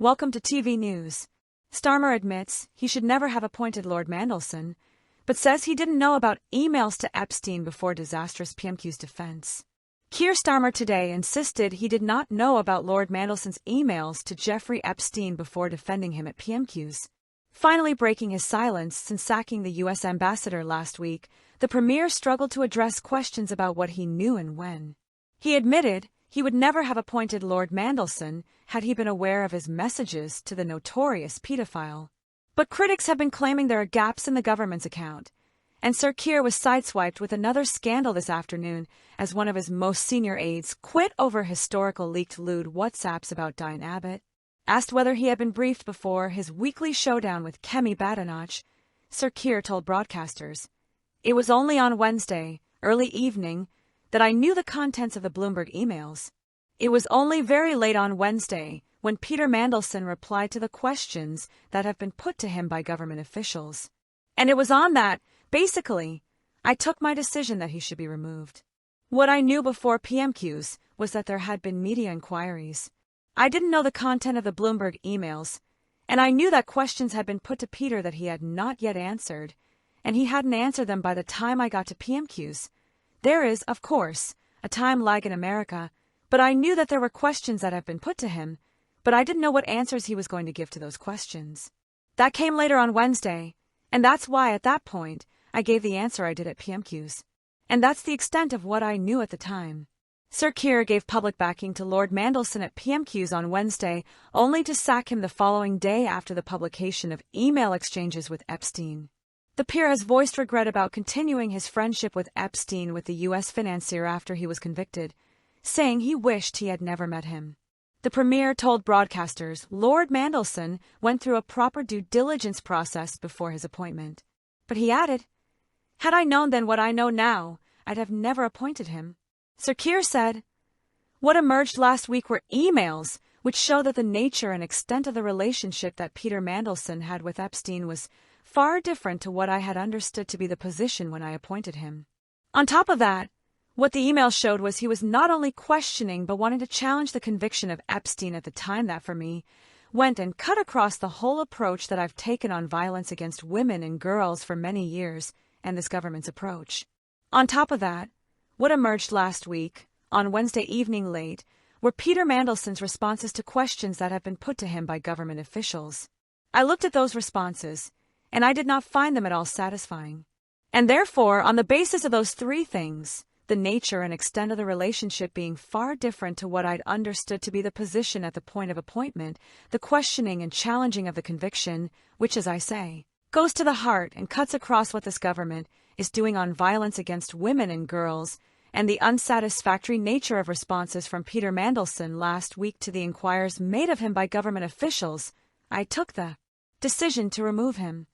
Welcome to TV News. Starmer admits he should never have appointed Lord Mandelson, but says he didn't know about emails to Epstein before disastrous PMQ's defense. Keir Starmer today insisted he did not know about Lord Mandelson's emails to Jeffrey Epstein before defending him at PMQ's. Finally breaking his silence since sacking the U.S. ambassador last week, the Premier struggled to address questions about what he knew and when. He admitted he would never have appointed Lord Mandelson had he been aware of his messages to the notorious pedophile. But critics have been claiming there are gaps in the government's account, and Sir Keir was sideswiped with another scandal this afternoon as one of his most senior aides quit over historical leaked lewd WhatsApps about Diane Abbott. Asked whether he had been briefed before his weekly showdown with Kemi Badenoch, Sir Keir told broadcasters, "It was only on Wednesday, early evening, that I knew the contents of the Bloomberg emails. It was only very late on Wednesday when Peter Mandelson replied to the questions that have been put to him by government officials. And it was on that, basically, I took my decision that he should be removed. What I knew before PMQs was that there had been media inquiries. I didn't know the content of the Bloomberg emails, and I knew that questions had been put to Peter that he had not yet answered, and he hadn't answered them by the time I got to PMQs. There is, of course, a time lag in America, but I knew that there were questions that have been put to him, but I didn't know what answers he was going to give to those questions. That came later on Wednesday, and that's why at that point I gave the answer I did at PMQs. And that's the extent of what I knew at the time." Sir Keir gave public backing to Lord Mandelson at PMQs on Wednesday, only to sack him the following day after the publication of email exchanges with Epstein. The peer has voiced regret about continuing his friendship with Epstein with the U.S. financier after he was convicted, saying he wished he had never met him. The Premier told broadcasters Lord Mandelson went through a proper due diligence process before his appointment. But he added, "Had I known then what I know now, I'd have never appointed him." Sir Keir said, "What emerged last week were emails which show that the nature and extent of the relationship that Peter Mandelson had with Epstein was far different to what I had understood to be the position when I appointed him. On top of that, what the email showed was he was not only questioning but wanting to challenge the conviction of Epstein at the time that, for me, went and cut across the whole approach that I've taken on violence against women and girls for many years and this government's approach. On top of that, what emerged last week, on Wednesday evening late, were Peter Mandelson's responses to questions that have been put to him by government officials. I looked at those responses, and I did not find them at all satisfying. And therefore, on the basis of those three things, the nature and extent of the relationship being far different to what I'd understood to be the position at the point of appointment, the questioning and challenging of the conviction, which, as I say, goes to the heart and cuts across what this government is doing on violence against women and girls, and the unsatisfactory nature of responses from Peter Mandelson last week to the inquiries made of him by government officials, I took the decision to remove him.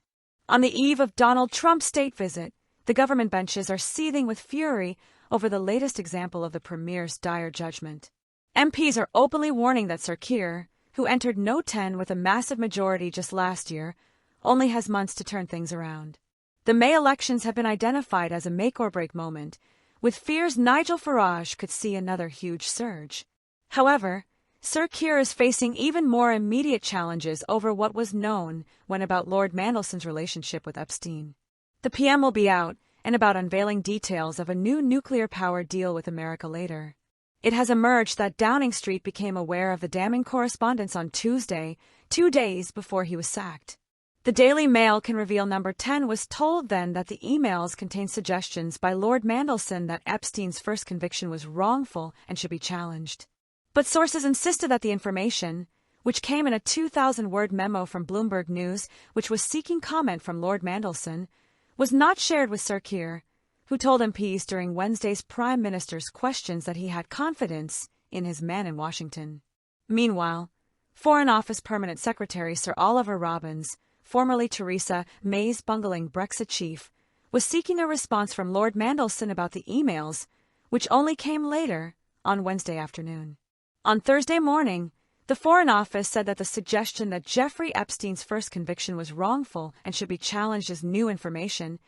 On the eve of Donald Trump's state visit, the government benches are seething with fury over the latest example of the Premier's dire judgment. MPs are openly warning that Sir Keir, who entered No 10 with a massive majority just last year, only has months to turn things around. The May elections have been identified as a make-or-break moment, with fears Nigel Farage could see another huge surge. However, Sir Keir is facing even more immediate challenges over what was known when about Lord Mandelson's relationship with Epstein. The PM will be out and about unveiling details of a new nuclear-powered deal with America later. It has emerged that Downing Street became aware of the damning correspondence on Tuesday, 2 days before he was sacked. The Daily Mail can reveal Number 10 was told then that the emails contained suggestions by Lord Mandelson that Epstein's first conviction was wrongful and should be challenged. But sources insisted that the information, which came in a 2,000-word memo from Bloomberg News, which was seeking comment from Lord Mandelson, was not shared with Sir Keir, who told MPs during Wednesday's Prime Minister's questions that he had confidence in his man in Washington. Meanwhile, Foreign Office Permanent Secretary Sir Oliver Robbins, formerly Theresa May's bungling Brexit chief, was seeking a response from Lord Mandelson about the emails, which only came later, on Wednesday afternoon. On Thursday morning, the Foreign Office said that the suggestion that Jeffrey Epstein's first conviction was wrongful and should be challenged as new information,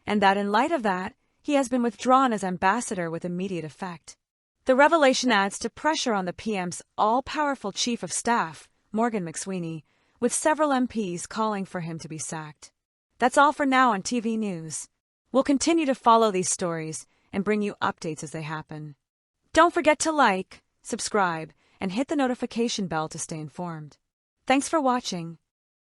and that in light of that, he has been withdrawn as ambassador with immediate effect. The revelation adds to pressure on the PM's all-powerful chief of staff, Morgan McSweeney, with several MPs calling for him to be sacked. That's all for now on TV News. We'll continue to follow these stories and bring you updates as they happen. Don't forget to like, subscribe, and hit the notification bell to stay informed. Thanks for watching.